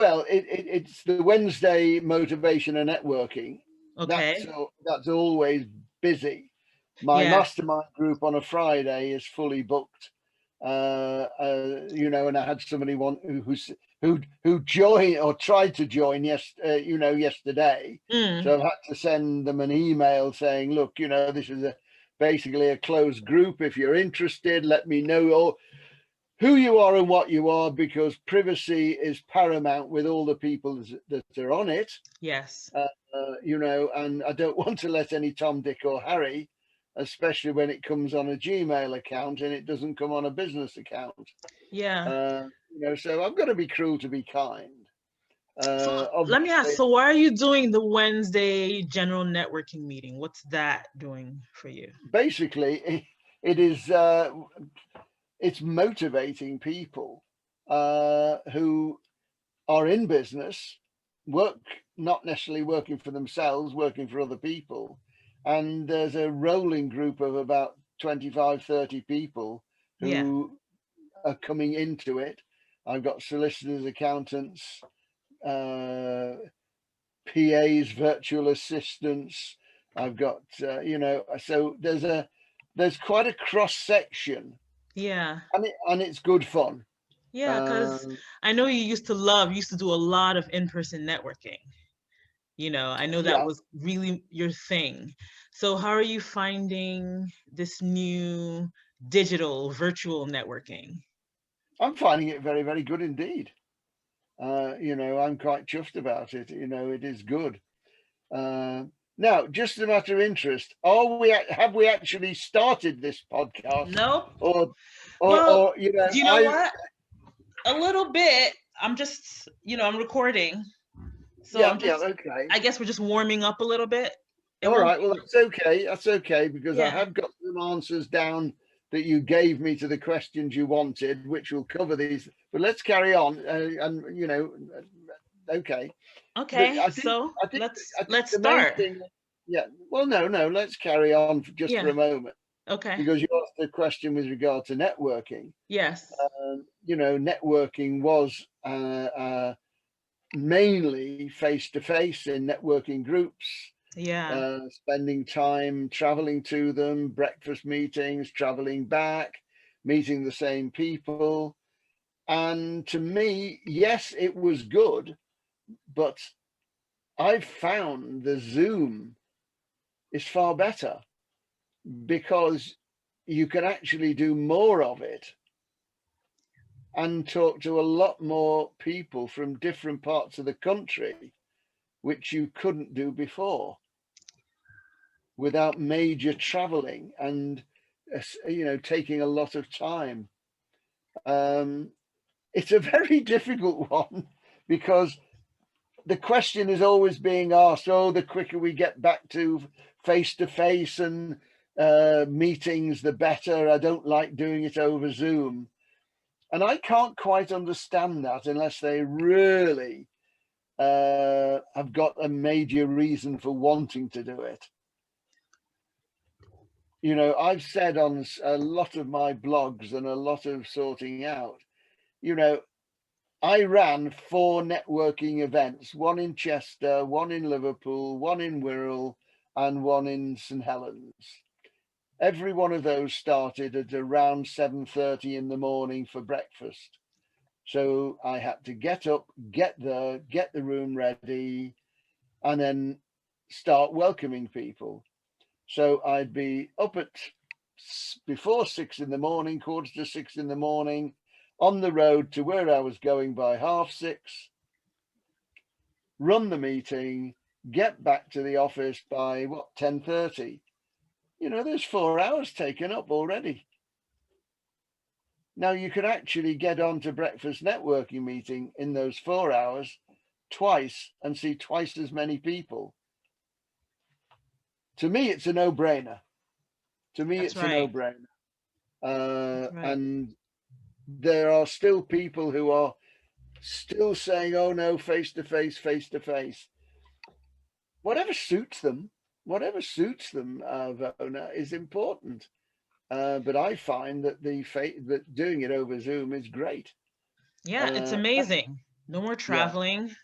Well, it's the Wednesday motivation and networking. Okay. That's always busy. My Yeah. mastermind group on a Friday is fully booked. And I had somebody who joined or tried to join yesterday. Mm. So I've had to send them an email saying, look, this is basically a closed group. If you're interested, let me know who you are and what you are, because privacy is paramount with all the people that are on it. Yes. And I don't want to let any Tom, Dick, or Harry, especially when it comes on a Gmail account and it doesn't come on a business account. Yeah. So I've got to be cruel to be kind. So let me ask, Obviously, so why are you doing the Wednesday general networking meeting? What's that doing for you? basically, it is it's motivating people who are in business, work not necessarily working for themselves, working for other people. And there's a rolling group of about 25, 30 people Yeah. who are coming into it. I've got solicitors, accountants, uh, PAs, virtual assistants. I've got, so there's quite a cross section, Yeah. and it's good fun. Yeah, because Um, I know you used to do a lot of in-person networking. I know that yeah, was really your thing. So how are you finding this new digital virtual networking? I'm finding it very, very good indeed. I'm quite chuffed about it. It is good. Uh, Now, just a matter of interest, have we actually started this podcast, Nope. or Well, you know I what? A little bit. I'm just, I'm recording. So yeah, I'm yeah, just, okay, I guess we're just warming up a little bit. It all won't right, well be, that's okay, because I yeah. have got some answers down that you gave me to the questions you wanted, which will cover these. But let's carry on, and okay. But Okay. I think So I think let's I think let's the main start. thing, yeah. Well, no, let's carry on just for Yeah. a moment, Okay. because you asked a question with regard to networking. Yes. Networking was mainly face to face in networking groups, Yeah. spending time traveling to them, breakfast meetings, traveling back, meeting the same people. And to me, yes, it was good, but I've found the Zoom is far better, because you can actually do more of it and talk to a lot more people from different parts of the country, which you couldn't do before, without major traveling and taking a lot of time. Um, it's a very difficult one, because the question is always being asked, oh, the quicker we get back to face and meetings, the better. I don't like doing it over Zoom. And I can't quite understand that unless they really have got a major reason for wanting to do it. I've said on a lot of my blogs and a lot of sorting out, you know, I ran 4 networking events, one in Chester, one in Liverpool, one in Wirral, and one in St Helens. Every one of those started at around 7:30 in the morning for breakfast. So I had to get up, get there, get the room ready, and then start welcoming people. So I'd be up at before 6 in the morning, quarter to 6 in the morning, on the road to where I was going by 6:30, run the meeting, get back to the office by 10:30. There's 4 hours taken up already. Now you could actually get on to breakfast networking meeting in those 4 hours twice and see twice as many people. To me, it's a no-brainer. To me, That's it's a right. no-brainer. That's right. And there are still people who are still saying, oh no, face to face, face to face. Whatever suits them, Vona, is important. But I find that that doing it over Zoom is great. Yeah, it's Uh, amazing. No more Yeah. traveling,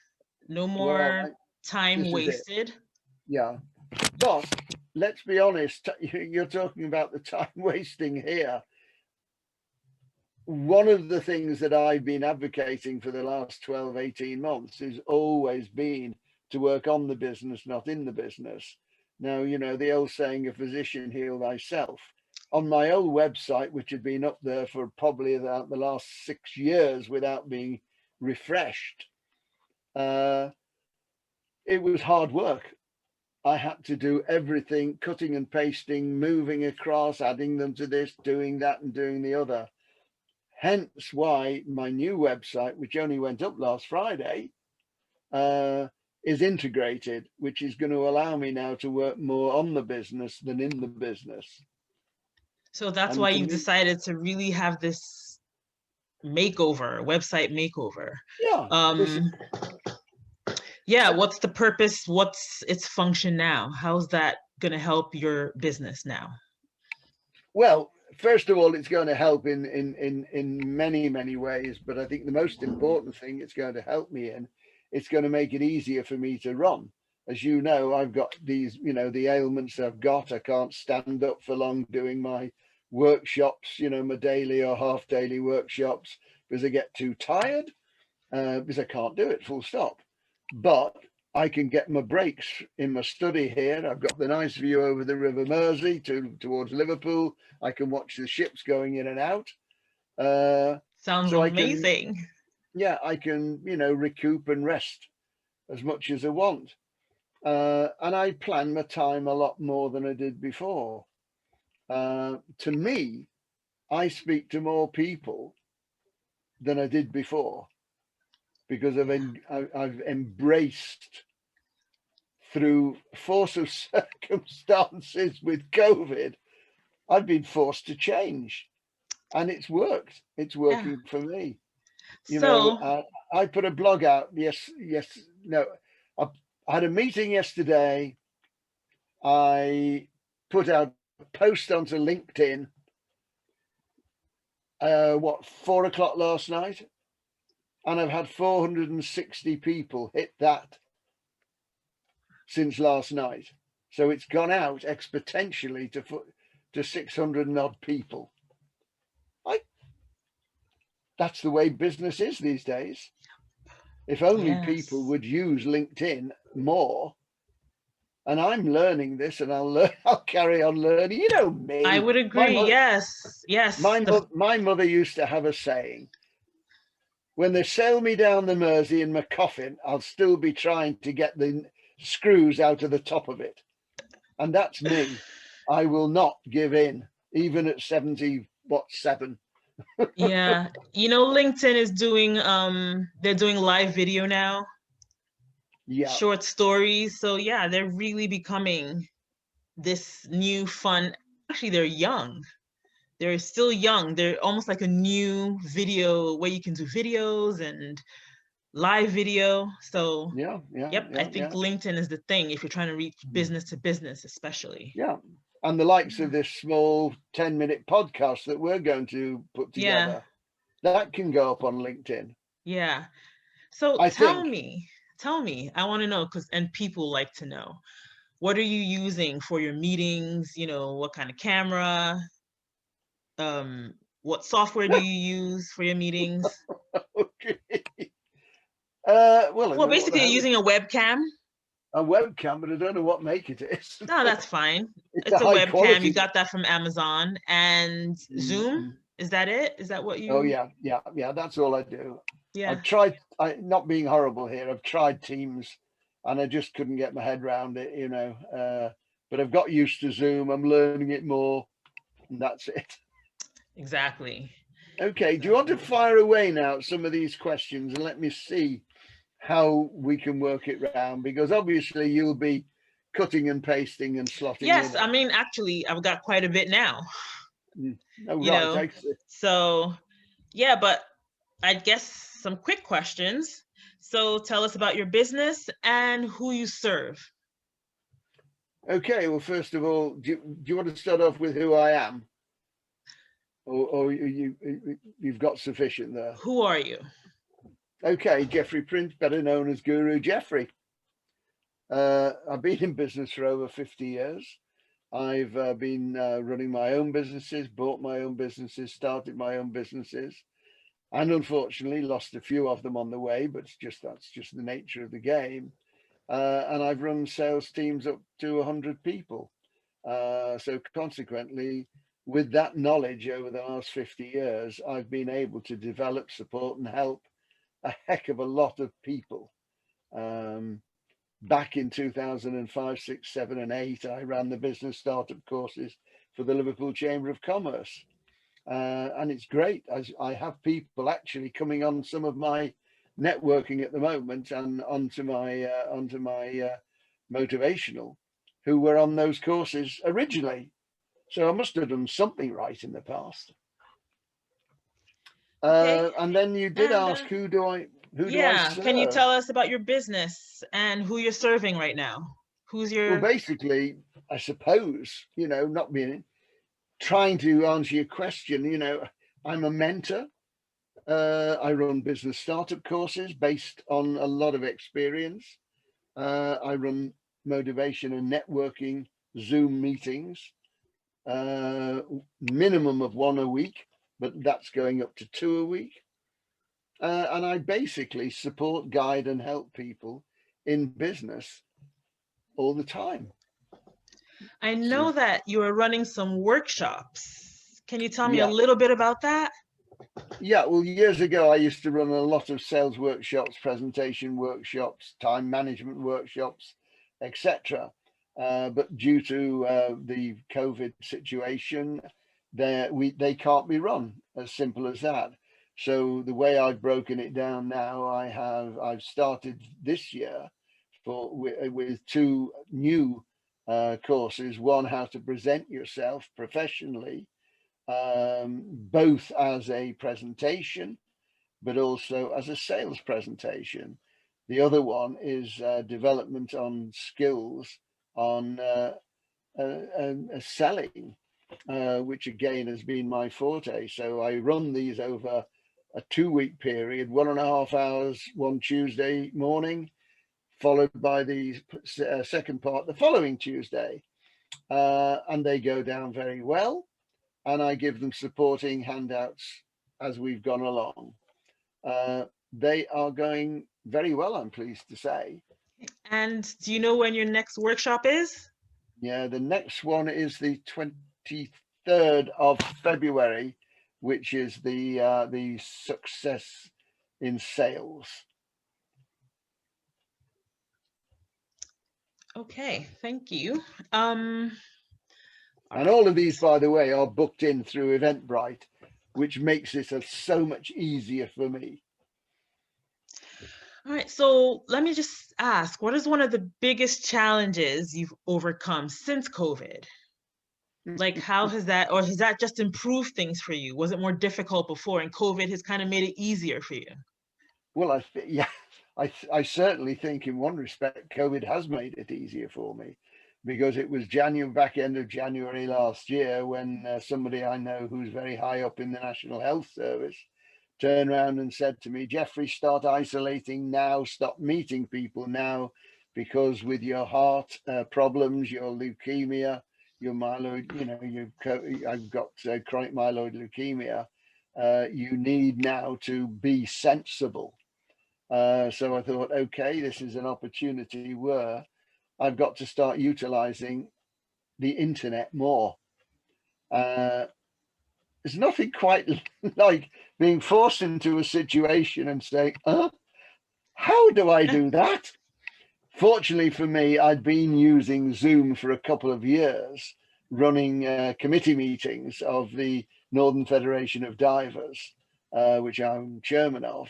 no Well, more time this is it. wasted. Yeah. But let's be honest, you're talking about the time wasting here. One of the things that I've been advocating for the last 12, 18 months has always been to work on the business, not in the business. Now, you know, the old saying, a physician, heal thyself. On my old website, which had been up there for probably about the last 6 years without being refreshed, it was hard work. I had to do everything, cutting and pasting, moving across, adding them to this, doing that and doing the other. Hence why my new website, which only went up last Friday, is integrated, which is going to allow me now to work more on the business than in the business. So that's And why to you me, decided to really have this makeover, website makeover. yeah, this, Um, yeah, what's the purpose? What's its function now? How's that going to help your business now? well, first of all, it's going to help in many ways, but I think the most important thing it's going to help me in, it's going to make it easier for me to run. As you know, I've got these, you know, the ailments I've got. I can't stand up for long doing my workshops, you know, my daily or half daily workshops, because I get too tired, because I can't do it, full stop. But I can get my breaks in my study here. I've got the nice view over the River Mersey towards Liverpool. I can watch the ships going in and out. Sounds So I can, amazing. yeah, I can, you know, recoup and rest as much as I want. And I plan my time a lot more than I did before. To me, I speak to more people than I did before because I've embraced, through force of circumstances with COVID, I've been forced to change, and it's worked. It's Yeah. working for me. You know, So, I put a blog out. Yes, no. I had a meeting yesterday. I put out a post onto LinkedIn. 4 o'clock last night, and I've had 460 people hit that since last night. So it's gone out exponentially to 600 and odd people. I That's the way business is these days. If only people yes, would use LinkedIn more. And I'm learning this, and I'll learn. I'll carry on learning. You know I me. would My agree. mother, Yes, yes. my mother used to have a saying: when they sail me down the Mersey in my coffin, I'll still be trying to get the screws out of the top of it. And that's me. I will not give in, even at 7. Yeah. You know, LinkedIn is doing they're doing live video now, Yeah, short stories. So yeah, they're really becoming this new fun. Actually, they're young. They're still young. They're almost like a new video where you can do videos and live video. So, yeah, yeah, yep, I yeah, think yeah, LinkedIn is the thing if you're trying to reach business to business, especially. yeah. And the likes of this small 10-minute podcast that we're going to put Yeah, together, that can go up on LinkedIn. yeah. So I think, tell me, I want to know because and people like to know. What are you using for your meetings? You know, what kind of camera? Um, what software do you use for your meetings? okay. Well, I Well, don't know what the basically, you're hell using a webcam. a webcam, but I don't know what make it is. No, that's fine. It's a It's a high webcam. You quality. got that from Amazon and Zoom. Mm-hmm. Is that it? Is that what Oh you? yeah, yeah, yeah. That's all I do. Yeah. I've tried. Not being horrible here. I've tried Teams, and I just couldn't get my head around it. You know. But I've got used to Zoom. I'm learning it more, and that's it. Exactly. Okay. Do you want to Exactly. fire away now some of these questions and let me see how we can work it round? Because obviously you'll be cutting and pasting and slotting Yes, in I it. mean, actually, I've got quite a bit now, Oh you right. know. I see. So, yeah, but I guess some quick questions. So, tell us about your business and who you serve. Okay. Well, first of all, do you want to start off with who I am? Or you've got sufficient there. Who are you? Okay, Geoffrey Prince, better known as Guru Geoffrey. I've been in business for over 50 years. I've been running my own businesses, bought my own businesses, started my own businesses, and unfortunately lost a few of them on the way, but that's just the nature of the game. And I've run sales teams up to 100 people. So consequently, with that knowledge over the last 50 years, I've been able to develop, support, and help a heck of a lot of people. Back in 2005, 6, 7, and 8, I ran the business startup courses for the Liverpool Chamber of Commerce. And it's great. As I have people actually coming on some of my networking at the moment and onto my motivational, who were on those courses originally. So I must have done something right in the past. Okay. And then you did And ask, who do I yeah, can you serve? tell us about your business and who you're serving right now? Who's Well, your basically, I suppose, not being trying to answer your question, I'm a mentor. I run business startup courses based on a lot of experience. I run motivation and networking Zoom meetings, minimum of one a week, but that's going up to two a week. And I basically support, guide, and help people in business all the time. I So, know that you are running some workshops. Can you tell me a yeah, little bit about that? yeah. Well, years ago, I used to run a lot of sales workshops, presentation workshops, time management workshops, etc. But due to the COVID situation, they can't be run, as simple as that. So the way I've broken it down now, I've started this year with two new courses. One, how to present yourself professionally, both as a presentation, but also as a sales presentation. The other one is development on skills on selling, which again has been my forte. So I run these over a 2 week period, 1.5 hours one Tuesday morning, followed by the second part the following Tuesday. And they go down very well. And I give them supporting handouts as we've gone along. They are going very well, I'm pleased to say. And do you know when your next workshop is? Yeah, the next one is the 23rd of February, which is the success in sales. Okay, thank you. All And right. all of these, by the way, are booked in through Eventbrite, which makes it so much easier for me. All right, so let me just ask, what is one of the biggest challenges you've overcome since COVID? Like, how has that, or has that just improved things for you? Was it more difficult before and COVID has kind of made it easier for you? Well, yeah, I certainly think in one respect, COVID has made it easier for me, because it was back end of January last year when somebody I know who's very high up in the National Health Service turned around and said to me, Geoffrey, start isolating now, stop meeting people now, because with your heart problems, your leukemia, your myeloid, I've got chronic myeloid leukemia, you need now to be sensible. So I thought, okay, this is an opportunity where I've got to start utilizing the internet more. There's nothing quite like being forced into a situation and saying, how do I do that? Fortunately for me, I'd been using Zoom for a couple of years, running committee meetings of the Northern Federation of Divers, which I'm chairman of.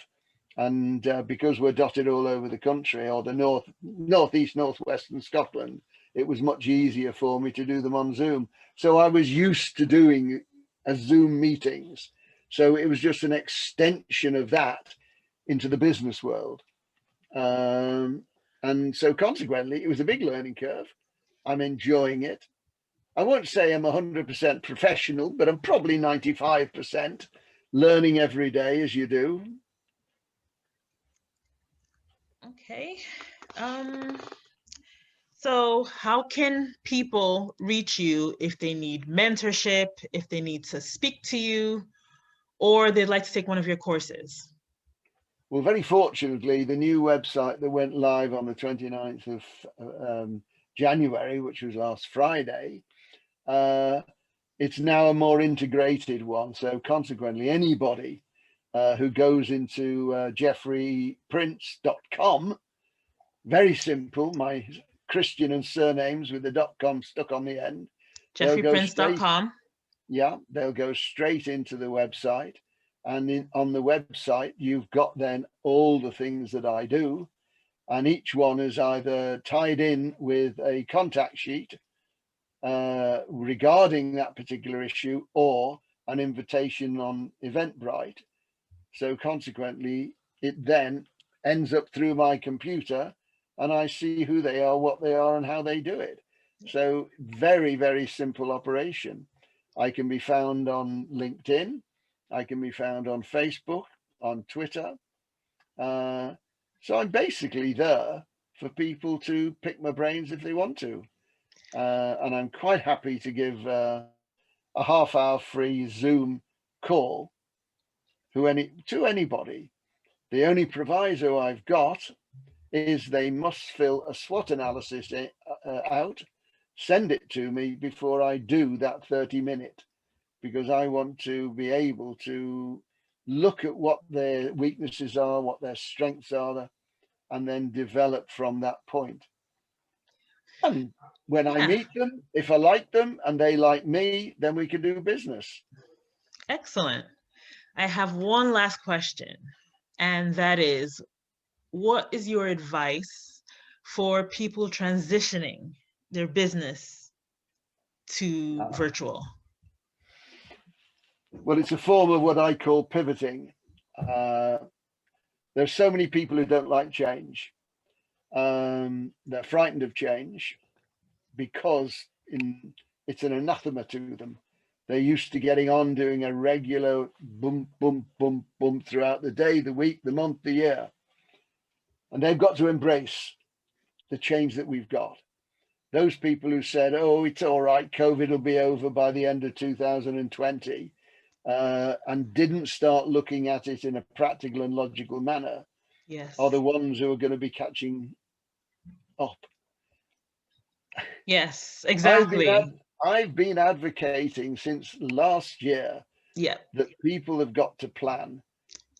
And because we're dotted all over the country, or the northeast, northwest, and Scotland, it was much easier for me to do them on Zoom. So I was used to doing Zoom meetings. So it was just an extension of that into the business world. And so consequently, it was a big learning curve. I'm enjoying it. I won't say I'm 100% professional, but I'm probably 95% learning every day as you do. Okay. So how can people reach you if they need mentorship, if they need to speak to you, or they'd like to take one of your courses? Well, very fortunately, the new website that went live on the 29th of January, which was last Friday, it's now a more integrated one. So consequently, anybody who goes into geoffreyprince.com, very simple, my Christian and surnames with the .com stuck on the end, they'll go straight, geoffreyprince.com. yeah, they'll go straight into the website. And on the website, you've got then all the things that I do. And each one is either tied in with a contact sheet regarding that particular issue or an invitation on Eventbrite. So consequently, it then ends up through my computer and I see who they are, what they are, and how they do it. So very, very simple operation. I can be found on LinkedIn. I can be found on Facebook, on Twitter. So I'm basically there for people to pick my brains if they want to. And I'm quite happy to give a half-hour free Zoom call to anybody. The only proviso I've got is they must fill a SWOT analysis out, send it to me before I do that 30-minute, because I want to be able to look at what their weaknesses are, what their strengths are, and then develop from that point. And when I Yeah. meet them, if I like them and they like me, then we can do business. Excellent. I have one last question, and that is, what is your advice for people transitioning their business to virtual? Well, it's a form of what I call pivoting. There's so many people who don't like change. They're frightened of change because it's an anathema to them. They're used to getting on doing a regular boom, boom, boom, boom throughout the day, the week, the month, the year. And they've got to embrace the change that we've got. Those people who said, oh, it's all right, COVID will be over by the end of 2020, and didn't start looking at it in a practical and logical manner, Yes. are the ones who are going to be catching up. Yes, exactly. I've been advocating since last year Yep. that people have got to plan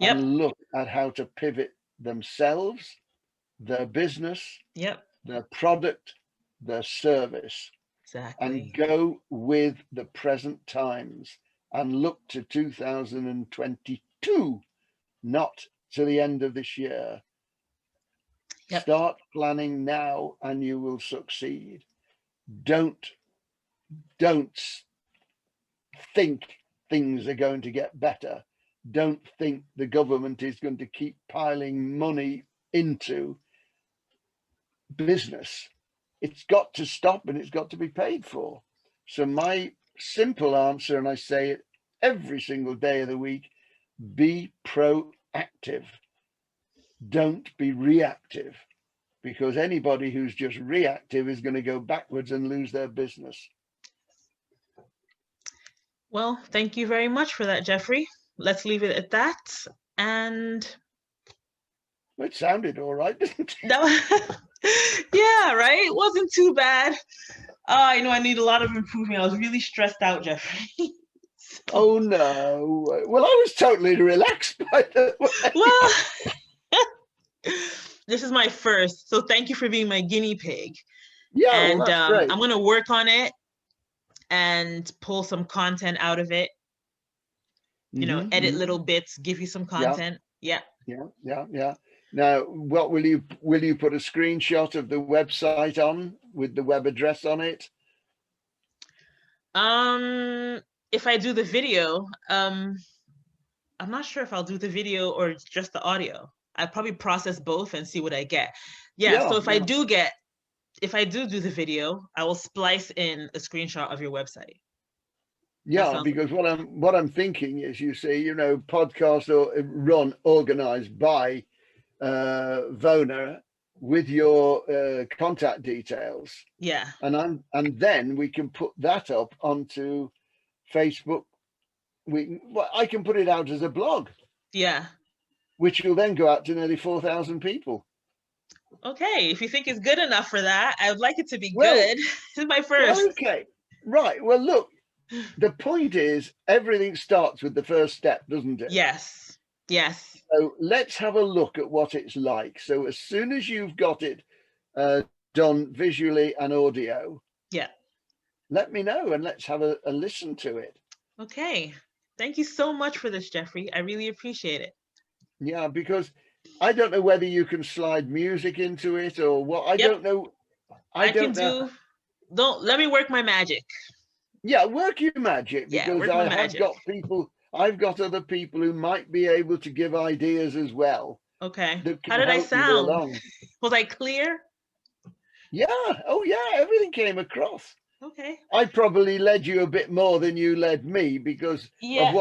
Yep. and look at how to pivot themselves, their business, Yep. their product, their service, Exactly. and go with the present times and look to 2022, not to the end of this year. Yep. Start planning now and you will succeed. Don't think things are going to get better. Don't think the government is going to keep piling money into business. It's got to stop and it's got to be paid for. So my simple answer, and I say it every single day of the week, be proactive. Don't be reactive, because anybody who's just reactive is going to go backwards and lose their business. Well, thank you very much for that, Geoffrey. Let's leave it at that. And it sounded all right, didn't it? No. Yeah, right? It wasn't too bad. I know I need a lot of improvement. I was really stressed out, Geoffrey. So, oh no. Well, I was totally relaxed, by the way. Well, this is my first, so thank you for being my guinea pig. Yeah, and well, that's great. I'm going to work on it and pull some content out of it. Edit little bits, give you some content. Yeah. Now, what will you put a screenshot of the website on with the web address on it? If I do the video, I'm not sure if I'll do the video or just the audio. I'd probably process both and see what I get. Yeah, so if I do do the video, I will splice in a screenshot of your website. Yeah, because what I'm thinking is, you see, podcasts are organized by Vona, with your contact details, Yeah. and then we can put that up onto Facebook. I can put it out as a blog, Yeah. which will then go out to nearly 4,000 people. Okay. If you think it's good enough for that, I would like it to be Well, good. This is my well, first. okay, right. Well, look, the point is everything starts with the first step, doesn't it? Yes. Yes. So let's have a look at what it's like. So as soon as you've got it done visually and audio, Yeah. let me know and let's have a listen to it. Okay. Thank you so much for this, Geoffrey. I really appreciate it. Yeah, because I don't know whether you can slide music into it or what. I Yep. don't know. I I can don't know. do. Don't let me work my magic. Yeah, work your magic, Yeah, because work my I have magic. got people, I've got other people who might be able to give ideas as well Okay. that How can did I help you sound? along. Was I clear? Yeah. Oh, yeah. Everything came across. Okay. I probably led you a bit more than you led me because of Yeah.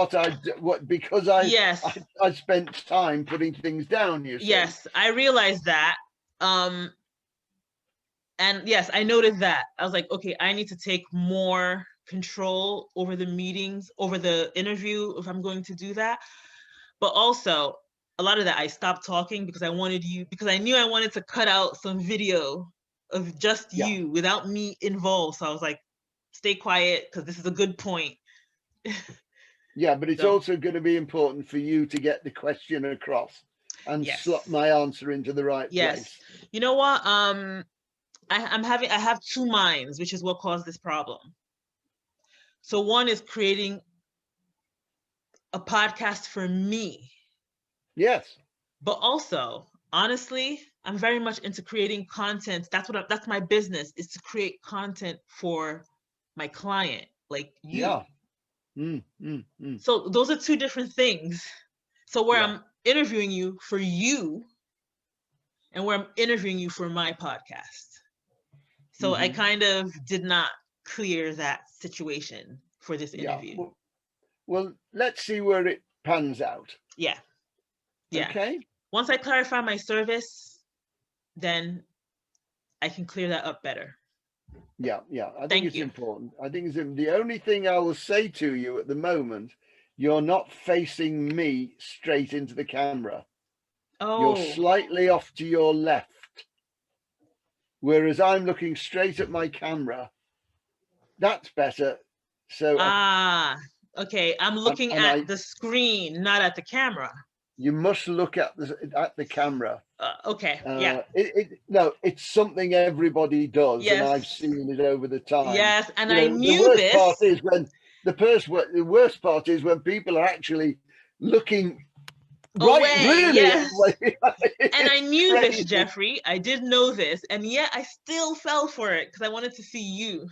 because Yes. I spent time putting things down. You see. Yes. I realized that. Um, and yes, I noticed that. I was like, okay, I need to take more control over the meetings, over the interview if I'm going to do that. But also, a lot of that I stopped talking because because I knew I wanted to cut out some video of just Yeah. you without me involved. So I was like, stay quiet because this is a good point. Yeah, but it's So also going to be important for you to get the question across and slot yes, my answer into the right yes. place. You know what? I have two minds, which is what caused this problem. So one is creating a podcast for me, Yes. but also honestly, I'm very much into creating content. That's my business, is to create content for my client, like you. Yeah. Mm, mm, mm. So those are two different things. So where Yeah. I'm interviewing you for you and where I'm interviewing you for my podcast. So I Mm-hmm. kind of did not clear that situation for this Yeah. interview. Well, let's see where it pans out. Yeah. Yeah. Okay. Once I clarify my service, then I can clear that up better. Yeah. Yeah. I think Thank it's you. important. I think it's the only thing I will say to you at the moment. You're not facing me straight into the camera. You're Oh, slightly off to your left, whereas I'm looking straight at my camera. That's better. So, ah, okay. I'm looking and at the screen, not at the camera. you must look at the camera. Okay. Yeah. No, it's something everybody does, and I've Yes. seen it over the time. Yes. And You I know, the knew worst part this. is when the worst part is when people are actually looking right, Away. really Yes. away. And I It's knew this, crazy. Geoffrey. I did know this. And yet I still fell for it because I wanted to see you.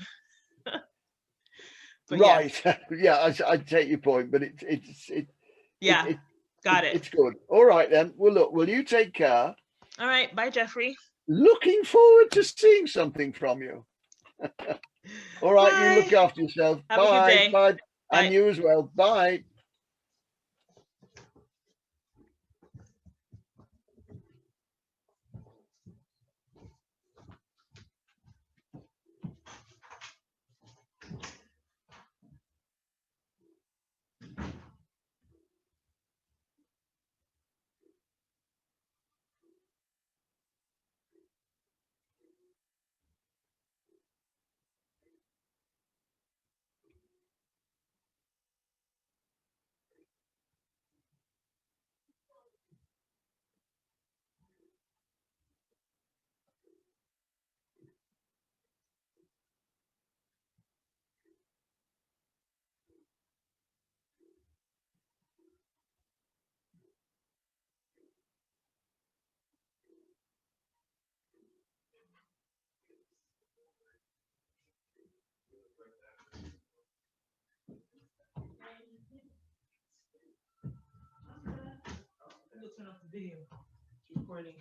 But yes. Right. Yeah, I take your point, but Yeah. Got it. it's good. All right then. Well, look, will you take care? All right. Bye, Geoffrey. Looking forward to seeing something from you. All right, you Bye. look after yourself. Have a good Bye. day. Bye. And Bye. you as well. Bye. Turn off the video. It's recording.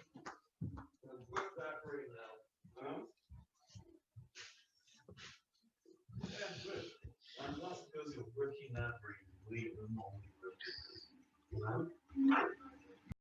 I'm not supposed to working that for you. Leave them only.